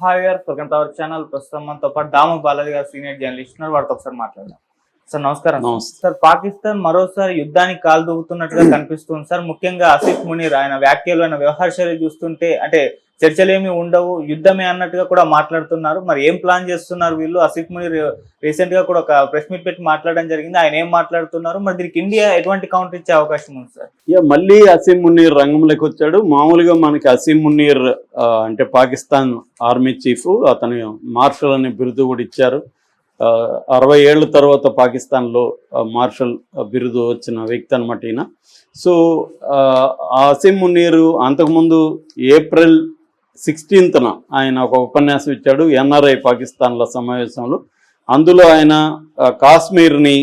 Hi గారు, welcome to our channel. ప్రస్తుతం మనతో పాటు దాము బాలాజీ గారు సీనియర్ జర్నలిస్ట్ ఉన్నారు. వారితో ఒకసారి మాట్లాడదాం. సార్ నమస్కారం. సార్, పాకిస్తాన్ మరోసారి యుద్ధానికి కాలు దూకుతున్నట్టుగా కనిపిస్తుంది సార్. ముఖ్యంగా ఆసిఫ్ మునీర్ ఆయన వ్యాఖ్యలు, ఆయన వ్యవహార శైలి చూస్తుంటే అంటే చర్చలేమి ఉండవు, యుద్ధమే అన్నట్టుగా కూడా మాట్లాడుతున్నారు. మరి ఏం ప్లాన్ చేస్తున్నారు వీళ్ళు? ఆసిఫ్ మునీర్ రీసెంట్ గా కూడా ఒక ప్రెస్ మీట్ పెట్టి మాట్లాడడం జరిగింది. ఆయన ఏం మాట్లాడుతున్నారు, మరి దీనికి ఇండియా ఎటువంటి కౌంటర్ ఇచ్చే అవకాశం ఉంది సార్? మళ్ళీ అసీం మునీర్ రంగంలోకి వచ్చాడు. మామూలుగా మనకి అసీం మునీర్ అంటే పాకిస్తాన్ ఆర్మీ చీఫ్, అతను మార్షల్ అనే బిరుదు కూడా ఇచ్చారు. 60 ఏళ్ల తర్వాత పాకిస్తాన్లో మార్షల్ బిరుదు వచ్చిన వ్యక్తి అనమాట ఈయన. సో అసీం మునీర్ అంతకుముందు ఏప్రిల్ 16న ఆయన ఒక ఉపన్యాసం ఇచ్చాడు ఎన్ఆర్ఐ పాకిస్తాన్ల సమావేశంలో. అందులో ఆయన కాశ్మీర్ని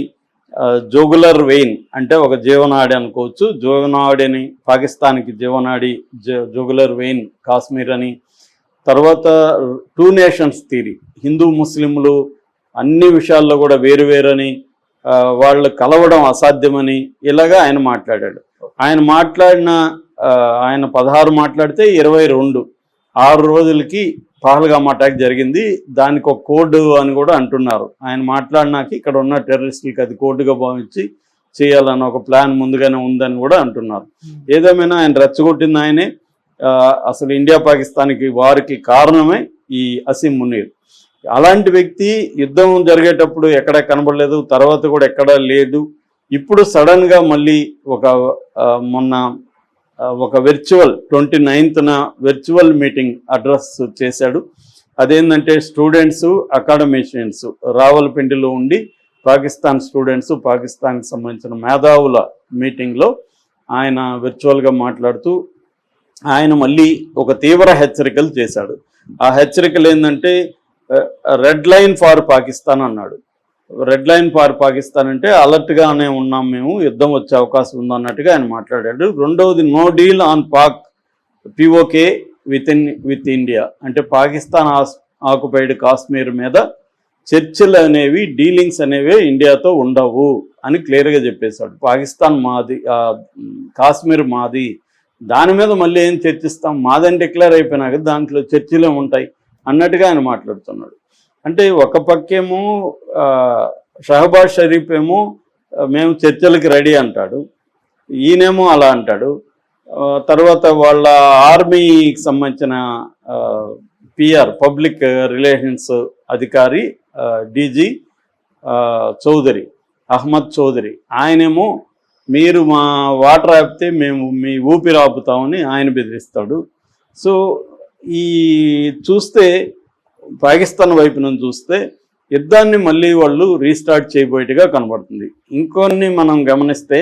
జోగులర్ వెయిన్ అంటే ఒక జీవనాడి అనుకోవచ్చు, జీవనాడిని పాకిస్తాన్కి జీవనాడి జోగులర్ వెయిన్ కాశ్మీర్ అని, తర్వాత 2 నేషన్స్ థియరీ, హిందూ ముస్లింలు అన్ని విషయాల్లో కూడా వేరువేరని, వాళ్ళు కలవడం అసాధ్యమని ఇలాగా ఆయన మాట్లాడాడు. ఆయన 16 మాట్లాడితే 22 6 రోజులకి పహల్గామ్ అటాక్ జరిగింది. దానికి ఒక కోడ్ అని కూడా అంటున్నారు. ఆయన మాట్లాడినాక ఇక్కడ ఉన్న టెర్రరిస్టులకి అది కోడ్గా భావించి చేయాలన్న ఒక ప్లాన్ ముందుగానే ఉందని కూడా అంటున్నారు. ఏదేమైనా ఆయన రెచ్చగొట్టింది ఆయనే. అసలు ఇండియా పాకిస్తాన్కి వారికి కారణమే ఈ అసీం మునీర్. అలాంటి వ్యక్తి యుద్ధం జరిగేటప్పుడు ఎక్కడ కనబడలేదు, తర్వాత కూడా ఎక్కడా లేదు. ఇప్పుడు సడన్గా మళ్ళీ మొన్న ఒక 29న వర్చువల్ మీటింగ్ అడ్రస్ చేశాడు. అదేంటంటే స్టూడెంట్స్, అకాడమిషియన్స్ రావల్పిండిలో ఉండి పాకిస్తాన్ స్టూడెంట్స్, పాకిస్తాన్కి సంబంధించిన మేధావుల మీటింగ్లో ఆయన వర్చువల్గా మాట్లాడుతూ ఆయన మళ్ళీ ఒక తీవ్ర హెచ్చరికలు చేశాడు. ఆ హెచ్చరికలు ఏంటంటే రెడ్ లైన్ ఫార్ పాకిస్తాన్ అన్నాడు. రెడ్ లైన్ ఫార్ పాకిస్తాన్ అంటే అలర్ట్గానే ఉన్నాం మేము, యుద్ధం వచ్చే అవకాశం ఉందన్నట్టుగా ఆయన మాట్లాడాడు. రెండవది no deal on Pak POK with India అంటే పాకిస్తాన్ ఆక్యుపైడ్ కాశ్మీర్ మీద చర్చలు అనేవి, డీలింగ్స్ అనేవి ఇండియాతో ఉండవు అని క్లియర్గా చెప్పేశాడు. పాకిస్తాన్ మాది, కాశ్మీర్ మాది, దాని మీద మళ్ళీ ఏం చర్చిస్తాం, మాదని డిక్లేర్ అయిపోయినాక దాంట్లో చర్చలే ఉంటాయి అన్నట్టుగా ఆయన మాట్లాడుతున్నాడు. అంటే ఒక పక్కేమో షహబాజ్ షరీఫ్ ఏమో మేము చర్చలకి రెడీ అంటాడు, ఈయనేమో అలా అంటాడు. తర్వాత వాళ్ళ ఆర్మీకి సంబంధించిన పిఆర్ పబ్లిక్ రిలేషన్స్ అధికారి డీజీ చౌదరి, అహ్మద్ చౌదరి, ఆయనేమో మీరు మా వాటర్ ఆపితే మేము మీ ఊపిరి ఆపుతామని ఆయన బెదిరిస్తాడు. సో ఈ చూస్తే పాకిస్తాన్ వైపు నుంచి చూస్తే యుద్ధాన్ని మళ్ళీ వాళ్ళు రీస్టార్ట్ చేయబోయేట్టుగా కనబడుతుంది. ఇంకొన్ని మనం గమనిస్తే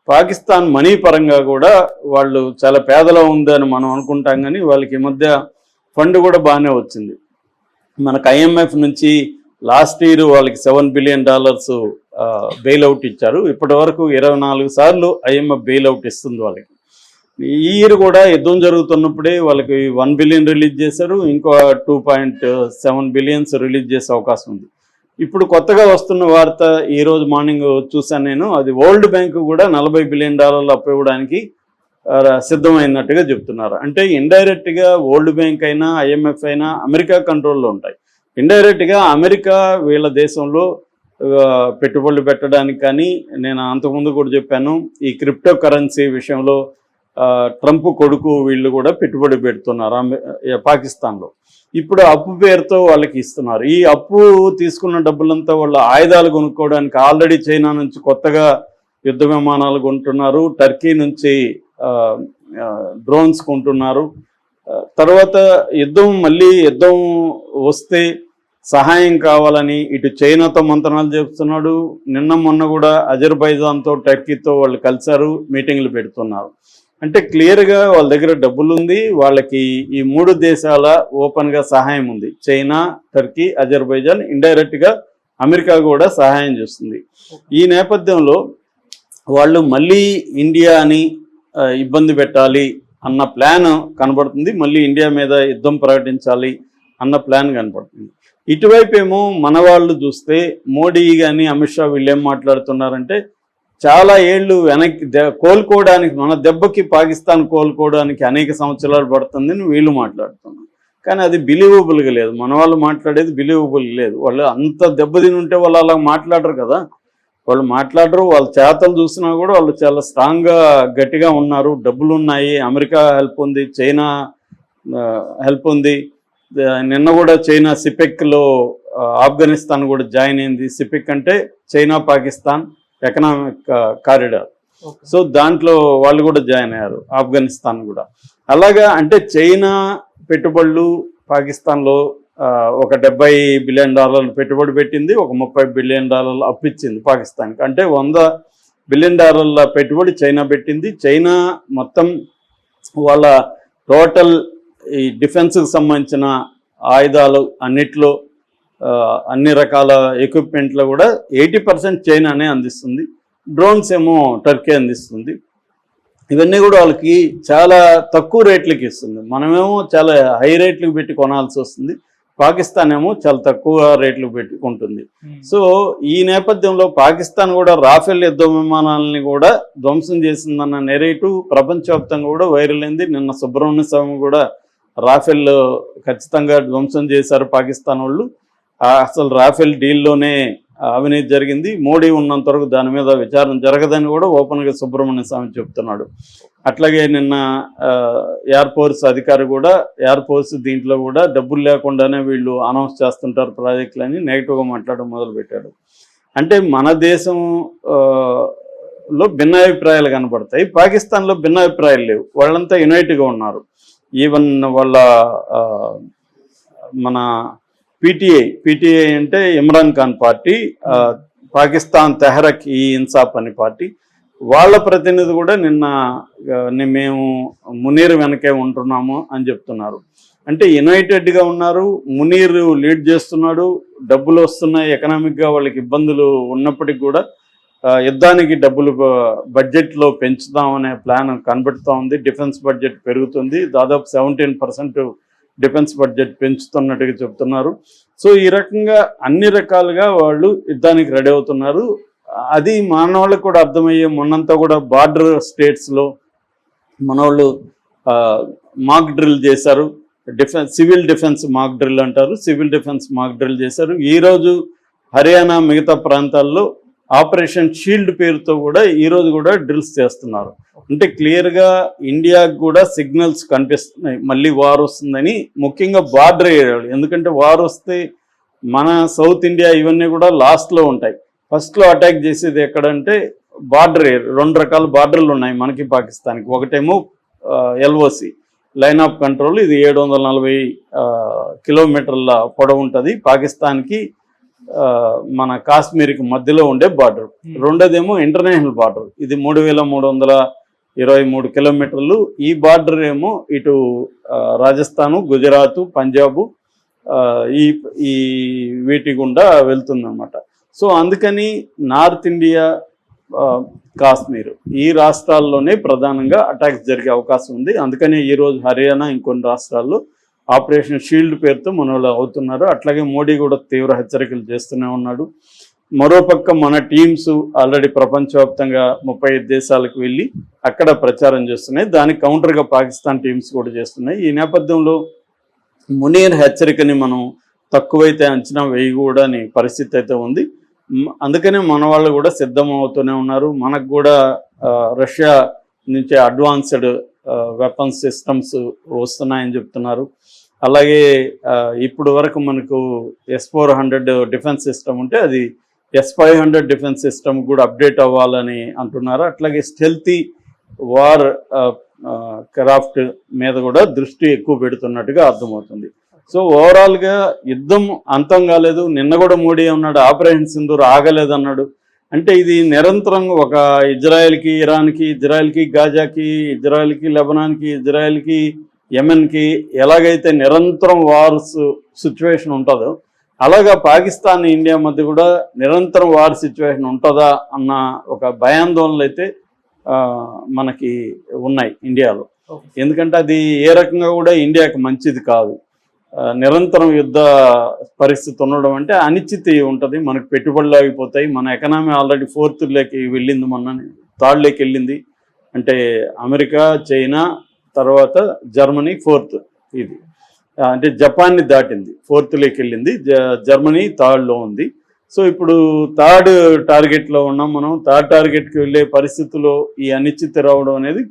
పాకిస్తాన్ మనీ పరంగా కూడా వాళ్ళు చాలా పేదలో ఉందని మనం అనుకుంటాం, కానీ వాళ్ళకి ఈ మధ్య ఫండ్ కూడా బాగానే వచ్చింది. మనకు IMF నుంచి లాస్ట్ ఇయర్ వాళ్ళకి $7 బిలియన్ బెయిల్అవుట్ ఇచ్చారు. ఇప్పటి వరకు 24 సార్లు IMF బెయిల్అవుట్ ఇస్తుంది వాళ్ళకి. ఈ ఇయర్ కూడా యుద్ధం జరుగుతున్నప్పుడే వాళ్ళకి 1 బిలియన్ రిలీజ్ చేశారు, ఇంకో 2.7 బిలియన్స్ రిలీజ్ చేసే అవకాశం ఉంది. ఇప్పుడు కొత్తగా వస్తున్న వార్త ఈరోజు మార్నింగ్ చూశాను నేను, అది వరల్డ్ బ్యాంక్ కూడా $40 బిలియన్ అప్పు ఇవ్వడానికి సిద్ధమైనట్టుగా చెప్తున్నారు. అంటే ఇండైరెక్ట్గా వరల్డ్ బ్యాంక్ అయినా IMF అయినా అమెరికా కంట్రోల్లో ఉంటాయి. ఇండైరెక్ట్గా అమెరికా వీళ్ళ దేశంలో పెట్టుబడులు పెట్టడానికి కానీ, నేను అంతకుముందు కూడా చెప్పాను, ఈ క్రిప్టో కరెన్సీ విషయంలో ట్రంప్ కొడుకు వీళ్ళు కూడా పెట్టుబడి పెడుతున్నారు పాకిస్తాన్లో. ఇప్పుడు అప్పు పేరుతో వాళ్ళకి ఇస్తున్నారు. ఈ అప్పు తీసుకున్న డబ్బులంతా వాళ్ళు ఆయుధాలు కొనుక్కోవడానికి ఆల్రెడీ చైనా నుంచి కొత్తగా యుద్ధ విమానాలు కొంటున్నారు, టర్కీ నుంచి డ్రోన్స్ కొంటున్నారు. తర్వాత మళ్ళీ యుద్ధం వస్తే సహాయం కావాలని ఇటు చైనాతో మంత్రాలు చెప్తున్నాడు. నిన్న మొన్న కూడా అజర్బైజాన్తో, టర్కీతో వాళ్ళు కలిశారు, మీటింగ్లు పెడుతున్నారు. అంటే క్లియర్గా వాళ్ళ దగ్గర డబ్బులు ఉంది, వాళ్ళకి ఈ 3 దేశాల ఓపెన్గా సహాయం ఉంది. చైనా, టర్కీ, అజర్బైజాన్, ఇండైరెక్ట్గా అమెరికా కూడా సహాయం చేస్తుంది. ఈ నేపథ్యంలో వాళ్ళు మళ్ళీ ఇండియాని ఇబ్బంది పెట్టాలి అన్న ప్లాన్ కనబడుతుంది, మళ్ళీ ఇండియా మీద యుద్ధం ప్రకటించాలి అన్న ప్లాన్ కనబడుతుంది. ఇటువైపు ఏమో మన వాళ్ళు చూస్తే మోడీ కానీ అమిత్ షా వీళ్ళు ఏం మాట్లాడుతున్నారంటే చాలా ఏళ్ళు వెనక్కి కోలుకోవడానికి, మన దెబ్బకి పాకిస్తాన్ కోలుకోవడానికి అనేక సంవత్సరాలు పడుతుందని వీళ్ళు మాట్లాడుతున్నారు. కానీ అది బిలీవబుల్గా లేదు. మన వాళ్ళు మాట్లాడేది బిలీవబుల్ లేదు. వాళ్ళు అంత దెబ్బతిని ఉంటే వాళ్ళు అలా మాట్లాడరు కదా, వాళ్ళు మాట్లాడరు. వాళ్ళ చేతలు చూసినా కూడా వాళ్ళు చాలా స్ట్రాంగ్గా గట్టిగా ఉన్నారు. డబ్బులు ఉన్నాయి, అమెరికా హెల్ప్ ఉంది, చైనా హెల్ప్ ఉంది. నిన్న కూడా చైనా సిపెక్లో ఆఫ్ఘనిస్తాన్ కూడా జాయిన్ అయింది. సిపెక్ అంటే China Pakistan economic corridor. So దాంట్లో వాళ్ళు కూడా జాయిన్ అయ్యారు, ఆఫ్ఘనిస్తాన్ కూడా. అలాగా అంటే చైనా పెట్టుబడులు పాకిస్తాన్లో ఒక $70 బిలియన్ పెట్టుబడి పెట్టింది, ఒక $30 బిలియన్ అప్పిచ్చింది పాకిస్తాన్కి. అంటే $100 బిలియన్ పెట్టుబడి చైనా పెట్టింది. చైనా మొత్తం వాళ్ళ టోటల్ ఈ డిఫెన్స్కి సంబంధించిన ఆయుధాలు అన్నిట్లో అన్ని రకాల ఎక్విప్మెంట్లో కూడా 80% చైనానే అందిస్తుంది. డ్రోన్స్ ఏమో టర్కీ అందిస్తుంది. ఇవన్నీ కూడా వాళ్ళకి చాలా తక్కువ రేట్లకి ఇస్తుంది. మనమేమో చాలా హై రేట్లకు పెట్టి కొనాల్సి వస్తుంది. పాకిస్తాన్ ఏమో చాలా తక్కువ రేట్లు పెట్టుకుంటుంది. సో ఈ నేపథ్యంలో పాకిస్తాన్ కూడా రాఫెల్ యుద్ధ విమానాలని కూడా ధ్వంసం చేసిందన్న నెరేటివ్ ప్రపంచవ్యాప్తంగా కూడా వైరల్ అయింది. నిన్న సుబ్రహ్మణ్య స్వామి కూడా రాఫెల్ ఖచ్చితంగా ధ్వంసం చేశారు పాకిస్తాన్ వాళ్ళు. అసలు రాఫెల్ డీల్లోనే అవినీతి జరిగింది, మోడీ ఉన్నంత వరకు దాని మీద విచారణ జరగదని కూడా ఓపెన్గా సుబ్రహ్మణ్య స్వామి చెప్తున్నాడు. అట్లాగే నిన్న ఎయిర్ ఫోర్స్ అధికారి కూడా ఎయిర్ ఫోర్స్ దీంట్లో కూడా డబ్బులు లేకుండానే వీళ్ళు అనౌన్స్ చేస్తుంటారు ప్రాజెక్టులని నెగిటివ్గా మాట్లాడడం మొదలుపెట్టాడు. అంటే మన దేశంలో భిన్నాభిప్రాయాలు కనబడతాయి, పాకిస్తాన్లో భిన్నాభిప్రాయాలు లేవు. వాళ్ళంతా యునైట్గా ఉన్నారు. ఈవెన్ వాళ్ళ మన పీటీఐ అంటే ఇమ్రాన్ ఖాన్ పార్టీ, పాకిస్తాన్ తెహ్రక్ ఈ ఇన్సాఫ్ అనే పార్టీ, వాళ్ళ ప్రతినిధి కూడా నిన్న మేము మునీర్ వెనకే ఉంటున్నాము అని చెప్తున్నారు. అంటే యునైటెడ్గా ఉన్నారు. మునీర్ లీడ్ చేస్తున్నాడు, డబ్బులు వస్తున్నాయి, ఎకనామిక్గా వాళ్ళకి ఇబ్బందులు ఉన్నప్పటికీ కూడా యుద్ధానికి డబ్బులు బడ్జెట్లో పెంచుదామనే ప్లాన్ కనబడుతూ ఉంది. డిఫెన్స్ బడ్జెట్ పెరుగుతుంది, దాదాపు 17% డిఫెన్స్ బడ్జెట్ పెంచుతున్నట్టుగా చెప్తున్నారు. సో ఈ రకంగా అన్ని రకాలుగా వాళ్ళు యుద్ధానికి రెడీ అవుతున్నారు. అది మనవాళ్ళకి కూడా అర్థమయ్యే, మొన్నంతా కూడా బార్డర్ స్టేట్స్లో మనవాళ్ళు మాక్ డ్రిల్ చేశారు. సివిల్ డిఫెన్స్ మాక్ డ్రిల్ అంటారు, సివిల్ డిఫెన్స్ మాక్ డ్రిల్ చేశారు. ఈరోజు హర్యానా మిగతా ప్రాంతాల్లో ఆపరేషన్ షీల్డ్ పేరుతో కూడా ఈరోజు కూడా డ్రిల్స్ చేస్తున్నారు. అంటే క్లియర్గా ఇండియాకు కూడా సిగ్నల్స్ కనిపిస్తున్నాయి మళ్ళీ వార్ వస్తుందని, ముఖ్యంగా బార్డర్ ఏరియాలు. ఎందుకంటే వార్ వస్తే మన సౌత్ ఇండియా ఇవన్నీ కూడా లాస్ట్లో ఉంటాయి. ఫస్ట్లో అటాక్ చేసేది ఎక్కడంటే బార్డర్ ఏరియా. 2 రకాల బార్డర్లు ఉన్నాయి మనకి పాకిస్తాన్కి. ఒకటేమో LOC లైన్ ఆఫ్ కంట్రోల్, ఇది 740 కిలోమీటర్ల పొడవు ఉంటుంది పాకిస్తాన్కి మన కాశ్మీర్కి మధ్యలో ఉండే బార్డర్. రెండోదేమో ఇంటర్నేషనల్ బార్డర్, ఇది 3323 కిలోమీటర్లు. ఈ బార్డర్ ఏమో ఇటు రాజస్థాను, గుజరాత్, పంజాబు ఈ వీటి గుండా వెళ్తుందన్నమాట. సో అందుకని నార్త్ ఇండియా, కాశ్మీర్ ఈ రాష్ట్రాల్లోనే ప్రధానంగా అటాక్స్ జరిగే అవకాశం ఉంది. అందుకని ఈరోజు హర్యానా, ఇంకొన్ని రాష్ట్రాల్లో ఆపరేషన్ షీల్డ్ పేరుతో మన వాళ్ళు అవుతున్నారు. అట్లాగే మోడీ కూడా తీవ్ర హెచ్చరికలు చేస్తూనే ఉన్నాడు. మరోపక్క మన టీమ్స్ ఆల్రెడీ ప్రపంచవ్యాప్తంగా 35 దేశాలకు వెళ్ళి అక్కడ ప్రచారం చేస్తున్నాయి. దానికి కౌంటర్గా పాకిస్తాన్ టీమ్స్ కూడా చేస్తున్నాయి. ఈ నేపథ్యంలో మునీర్ హెచ్చరికని మనం తక్కువైతే అంచనా వేయకూడని పరిస్థితి అయితే ఉంది. అందుకనే మన వాళ్ళు కూడా సిద్ధం అవుతూనే ఉన్నారు. మనకు కూడా రష్యా నుంచి అడ్వాన్స్డ్ వెపన్స్ సిస్టమ్స్ వస్తున్నాయని చెప్తున్నారు. అలాగే ఇప్పుడు వరకు మనకు S-400 డిఫెన్స్ సిస్టమ్ ఉంటే అది S-500 డిఫెన్స్ సిస్టమ్ కూడా అప్డేట్ అవ్వాలని అంటున్నారు. అట్లాగే స్టెల్తీ వార్ క్రాఫ్ట్ మీద కూడా దృష్టి ఎక్కువ పెడుతున్నట్టుగా అర్థమవుతుంది. సో ఓవరాల్గా యుద్ధం అంతం కాలేదు. నిన్న కూడా మోడీ అన్నాడు ఆపరేషన్ సింధూర్ ఆగలేదన్నాడు. అంటే ఇది నిరంతరం ఒక ఇజ్రాయెల్కి, ఇరాన్కి, ఇజ్రాయెల్కి గాజాకి, ఇజ్రాయెల్కి లెబనాన్కి, ఇజ్రాయెల్కి యెమెన్కి ఎలాగైతే నిరంతరం వార్స్ సిచ్యువేషన్ ఉంటుందో అలాగా పాకిస్తాన్ ఇండియా మధ్య కూడా నిరంతరం వార్ సిచ్యువేషన్ ఉంటుందా అన్న ఒక భయాందోళనలు అయితే మనకి ఉన్నాయి ఇండియాలో. ఎందుకంటే అది ఏ రకంగా కూడా ఇండియాకి మంచిది కాదు. నిరంతరం యుద్ధ పరిస్థితి ఉండడం అంటే అనిశ్చితి ఉంటుంది. మనకు పెట్టుబడులు ఆగిపోతాయి. మన ఎకనామీ ఆల్రెడీ 4th వెళ్ళింది, మొన్న 3rd వెళ్ళింది. అంటే అమెరికా, చైనా, తర్వాత జర్మనీ 4th. ఇది అంటే జపాన్ని దాటింది, 4th వెళ్ళింది. జర్మనీ 3rd ఉంది. సో ఇప్పుడు 3rd టార్గెట్లో ఉన్నాం మనం. 3rd టార్గెట్కి వెళ్ళే పరిస్థితుల్లో ఈ అనిశ్చితి రావడం అనేది